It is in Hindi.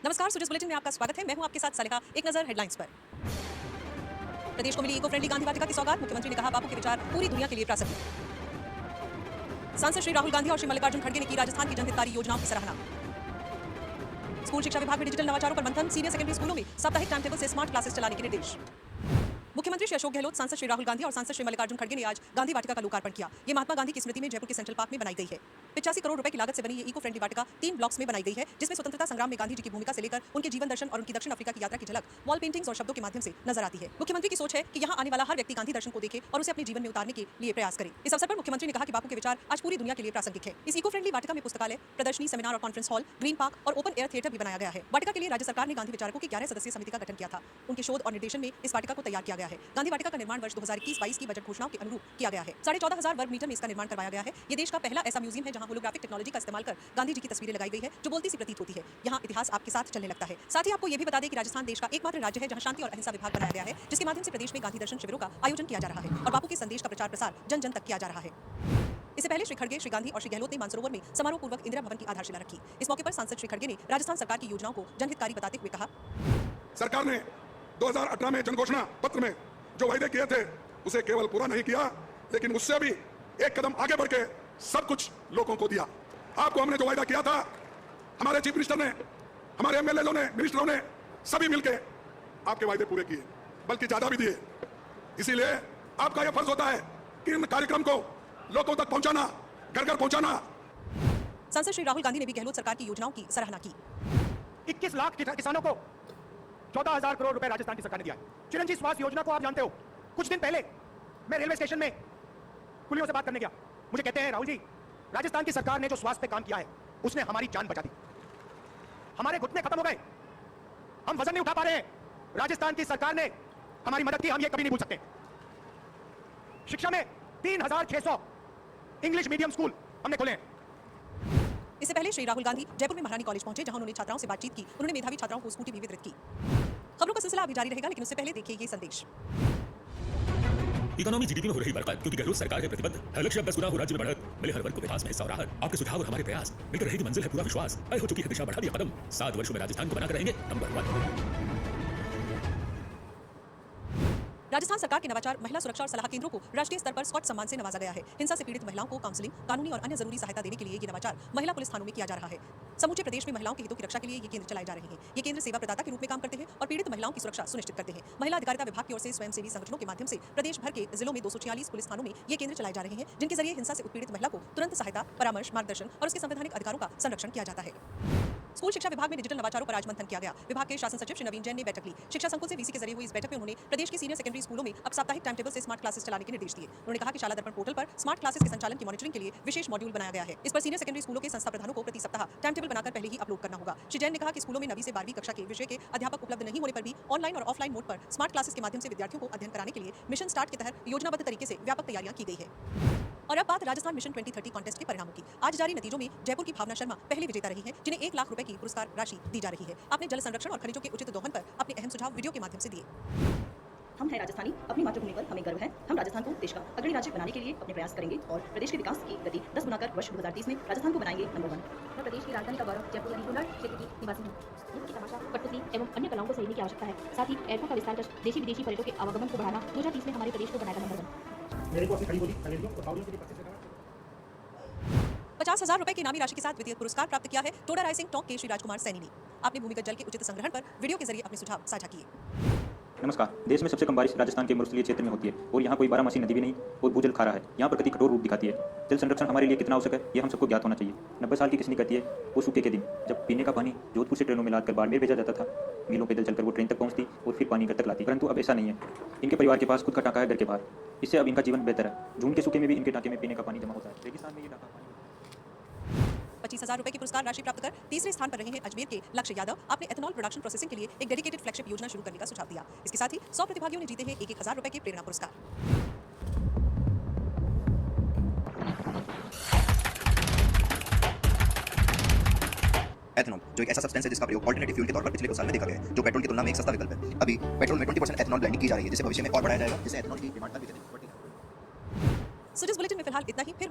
नमस्कार, सुजस बुलेटिन में आपका स्वागत है। मैं हूं आपके साथ सालिका। एक नजर हेडलाइंस पर। प्रदेश को मिली इको फ्रेंडली गांधी वाटिका की सौगात। मुख्यमंत्री ने कहा, बापू के विचार पूरी दुनिया के लिए प्रासंगिक। सांसद श्री राहुल गांधी और श्री मल्लिकार्जुन खड़गे ने की राजस्थान की जनहितकारी योजनाओं की सराहना। स्कूल शिक्षा विभाग में डिजिटल नवाचारों पर मंथन। सीनियर सेकेंडरी स्कूलों में साप्ताहिक टाइम टेबल से स्मार्ट क्लासेस चलाने के निर्देश। मुख्यमंत्री श्री अशोक गहलोत, सांसद श्री राहुल गांधी और सांसद श्री मल्लिकार्जुन खड़गे ने आज गांधी वाटिका का लोकार्पण किया। ये महात्मा गांधी की स्मृति में जयपुर के सेंट्रल पार्क में बनाई गई है। 85 करोड़ रुपए की लागत से बनी ये इको फ्रेंडली वाटिका 3 ब्लॉक्स में बनाई गई है, जिसमें स्वतंत्रता संग्राम में गांधी जी की भूमिका से लेकर उनके जीवन दर्शन और उनकी दक्षिण अफ्रीका की यात्रा की झलक वॉल पेंटिंग्स और शब्दों के माध्यम से नजर आती है। मुख्यमंत्री की सोच है कि यहाँ आने वाला हर व्यक्ति गांधी दर्शन को देखे और उसे अपने जीवन में उतारने के लिए प्रयास करे। इस अवसर पर मुख्यमंत्री ने कहा कि बापू के विचार आज पूरी दुनिया के लिए प्रासंगिक है। इस इको फ्रेंडली वाटिका में पुस्तकालय, प्रदर्शनी, सेमिनार और कॉन्फ्रेंस हॉल, ग्रीन पार्क और ओपन एयर थिएटर भी बनाया गया है। वाटिका के लिए राज्य सरकार ने गांधी विचारकों की 11 सदस्यीय समिति का गठन किया था। उनके शोध और निर्देशन में इस वाटिका को तैयार किया गया है। गांधी वाटिका का निर्माण वर्ष 2021-22 की बजट घोषणाओं के अनुरूप किया गया है। 14,500 वर्ग मीटर में इसका निर्माण करवाया गया है। ये देश का पहला ऐसा म्यूजियम है जहां होलोग्राफिक टेक्नोलॉजी का इस्तेमाल कर गांधी जी की तस्वीरें लगाई गई है, जो बोलती सी प्रतीत होती है। यहाँ इतिहास आपके साथ चलने लगता है। साथ ही आपको ये भी बता दें कि राजस्थान देश का एकमात्र राज्य है जहां शांति और अहिंसा विभाग बनाया गया है, जिसके माध्यम से प्रदेश में गांधी दर्शन शिविरों का आयोजन किया जा रहा है और बापू के संदेश का प्रचार प्रसार जन जन तक किया जा रहा है। इससे पहले श्री खड़गे, श्री गांधी और श्री गहलोत ने मानसरोवर में समारोह पूर्वक इंदिरा भवन की आधारशिला रखी। इस मौके पर सांसद श्री खड़गे ने राजस्थान सरकार की योजनाओं को जनहितकारी बताते हुए कहा, सरकार ने 2018 में जनघोषणा पत्र में जो वायदे किए थे उसे केवल पूरा नहीं किया, लेकिन उससे भी एक कदम आगे बढ़ के सब कुछ लोगों को दिया। आपको हमने जो वायदा किया था, हमारे चीफ मिनिस्टर ने, हमारे एमएलए ने, मिनिस्टरों ने सभी मिलकर आपके वायदे पूरे किए, बल्कि ज्यादा भी दिए। इसीलिए आपका यह फर्ज होता है कि इन कार्यक्रम को लोगों तक पहुंचाना, घर घर पहुंचाना। सांसद श्री राहुल गांधी ने भी गहलोत सरकार की योजनाओं की सराहना की। 21 लाख किसानों को 14,000 करोड़ रुपए राजस्थान की सरकार ने दिया है। चिरंजीव स्वास्थ्य योजना को आप जानते हो। कुछ दिन पहले मैं रेलवे स्टेशन में कुलियों से बात करने गया। मुझे कहते हैं, राहुल जी, राजस्थान की सरकार ने जो स्वास्थ्य पे काम किया है उसने हमारी जान बचा दी। हमारे घुटने खत्म हो गए, हम वजन नहीं उठा पा रहे हैं। राजस्थान की सरकार ने हमारी मदद की, हम ये कभी नहीं भूल सकते। शिक्षा में 3,600 इंग्लिश मीडियम स्कूल हमने खोले हैं। इससे पहले श्री राहुल गांधी जयपुर में महारानी कॉलेज पहुंचे, जहां उन्होंने छात्राओं से बातचीत की। उन्होंने मेधावी छात्राओं को स्कूटी भी वितरित की। खबरों का सिलसिला अभी जारी रहेगा, लेकिन उससे पहले देखिए ये संदेश। इकोनॉमी जीडीपी में हो रही बढ़त, क्योंकि गहलोत सरकार है प्रतिबद्ध। हर लक्ष्य 10 गुना हो राज्य में बढ़त, मिले हर वर्ग को विकास में हिस्सा और राहत। आपके सुझाव और हमारे प्रयास मिलकर रहेगी मंजिल है पूरा विश्वास। तय हो चुकी है दिशा, बढ़ा दिया कदम। 7 वर्षों में राजस्थान को बनाकर रहेंगे नंबर 1। राजस्थान सरकार के नवाचार महिला सुरक्षा और सलाह केंद्रों को राष्ट्रीय स्तर पर स्कॉच सम्मान से नवाजा गया है। हिंसा से पीड़ित महिलाओं को काउंसलिंग, कानूनी और अन्य जरूरी सहायता देने के लिए ये नवाचार महिला पुलिस थानों में किया जा रहा है। समूचे प्रदेश में महिलाओं के हितों की रक्षा के लिए ये केंद्र चलाए जा रहे हैं। ये केंद्र सेवा प्रदाता के रूप में काम करते हैं और पीड़ित महिलाओं की सुरक्षा सुनिश्चित करते हैं। महिला अधिकारिता विभाग की ओर से स्वयंसेवी संगठनों के माध्यम से प्रदेश भर के जिलों में 246 पुलिस थानों में ये केंद्र चलाए जा रहे हैं, जिनके जरिए हिंसा से उत्पीड़ित महिला को तुरंत सहायता, परामर्श, मार्गदर्शन और उसके संवैधानिक अधिकारों का संरक्षण किया जाता है। स्कूल शिक्षा विभाग में डिजिटल नवाचारों पर आज मंथन किया गया। विभाग के शासन सचिव श्री नवीन जैन ने बैठक ली। शिक्षा संकुल से वीसी के जरिए हुई इस बैठक में उन्होंने प्रदेश के सीनियर सेकेंडरी स्कूलों में अब साप्ताहिक टाइम टेबल से स्मार्ट क्लासेस चलाने के निर्देश दिए। उन्होंने कहा कि शाला दर्पण पोर्टल पर स्मार्ट क्लासेस के संचालन की मॉनिटरिंग के लिए विशेष मॉड्यूल बनाया गया है। इस पर सीनियर सेकेंडरी स्कूलों के संस्था प्रधानों को प्रति सप्ताह टाइम टेबल बनाकर पहले ही अपलोड करना होगा। श्री जैन ने कहा कि स्कूलों में 9वीं से 12वीं कक्षा के विषय के अध्यापक उपलब्ध नहीं होने पर भी ऑनलाइन और ऑफलाइन मोड पर स्मार्ट क्लासेस के माध्यम से विद्यार्थियों को अध्ययन कराने के लिए मिशन स्टार्ट के तहत योजनाबद्ध तरीके से व्यापक तैयारियां की गई है। और अब बात राजस्थान मिशन 2030 कॉन्टेस्ट के परिणामों की। आज जारी नतीजों में जयपुर की भावना शर्मा पहली विजेता रही है, जिन्हें 1 लाख रुपए की पुरस्कार राशि दी जा रही है। आपने जल संरक्षण और खनिजों के उचित दोहन पर अपने अहम सुझाव वीडियो के माध्यम से दिए। हम हैं राजस्थानी, अपनी मातृभूमि पर हमें गर्व है। हम राजस्थान को देश का अग्रणी राज्य बनाने के लिए अपने प्रयास करेंगे और प्रदेश के विकास की गति 10 गुना कर वर्ष 2030 में राजस्थान को बनाएंगे नंबर 1। मैं प्रदेश की राजधानी का गौरव जयपुर यानी हुनर क्षेत्र की निवासी हूँ। युद्ध की तमाशा, कठपुतली एवं अन्य कलाओं को सहेजने की आवश्यकता है। साथ ही एयरपोर्ट का विस्तार कर देशी विदेशी पर्यटकों के आवागमन को बढ़ाना 2030 में हमारे प्रदेश को बनाएगा नंबर 1। मेरे को अपनी खड़ी बोली खरीदियों और पावड़ियों के लिए 50,000 रुपए की इनामी राशि के साथ द्वितीय पुरस्कार प्राप्त किया है टोडा राइसिंग टोंक के श्री राजकुमार सैनी ने। आपने भूमिगत जल के उचित संग्रहण पर वीडियो के जरिए अपने सुझाव साझा किए। नमस्कार। देश में सबसे कम बारिश राजस्थान के मरुस्थलीय क्षेत्र में होती है और यहाँ कोई 12 नदी भी नहीं और भूजल खारा है। यहाँ प्रकृति कठोर रूप दिखाती है। जल संरक्षण हमारे लिए कितना आवश्यक है, ये हम सबको ज्ञात होना चाहिए। 90 साल की किसनी कहती है वो सूखे के दिन, जब पीने का पानी जोधपुर से ट्रेनों में लादकर बाड़मेर भेजा जाता था। मीलों पैदल चलकर वो ट्रेन तक पहुँचती और फिर पानी घर तक लाती। परंतु अब ऐसा नहीं है। इनके परिवार के पास खुद का टाँका है घर के बाहर। इससे अब इनका जीवन बेहतर है। जून के सूखे में भी इनके टाँके में पीने का पानी जमा होता है। रेगिस्तान में ये टाँका पानी 25,000 रुपए की पुरस्कार राशि प्राप्त कर तीसरे स्थान पर रहे हैं अजमेर के लक्ष्य यादव। आपने एथेनॉल प्रोडक्शन प्रोसेसिंग के लिए एक डेडिकेटेड फ्लैगशिप योजना शुरू करने का सुझाव दिया। इसके साथ ही 100 प्रतिभागियों ने जीते हैं 1,000 रुपए के प्रेरणा पुरस्कार। एथेनॉल जो एक ऐसा सब्सटेंस है जिसका प्रयोग अल्टरनेटिव फ्यूल के तौर पर पिछले कुछ साल में देखा गया है, जो पेट्रोल की तुलना में एक सस्ता विकल्प है। अभी पेट्रोल में 20% एथेनॉल ब्लेंडिंग की जा रही है, जिसे भविष्य में और बढ़ाया जाएगा, जिससे एथेनॉल की डिमांड भी बढ़ेगी। सुजस बुलेटिन में फिलहाल इतना ही। फिर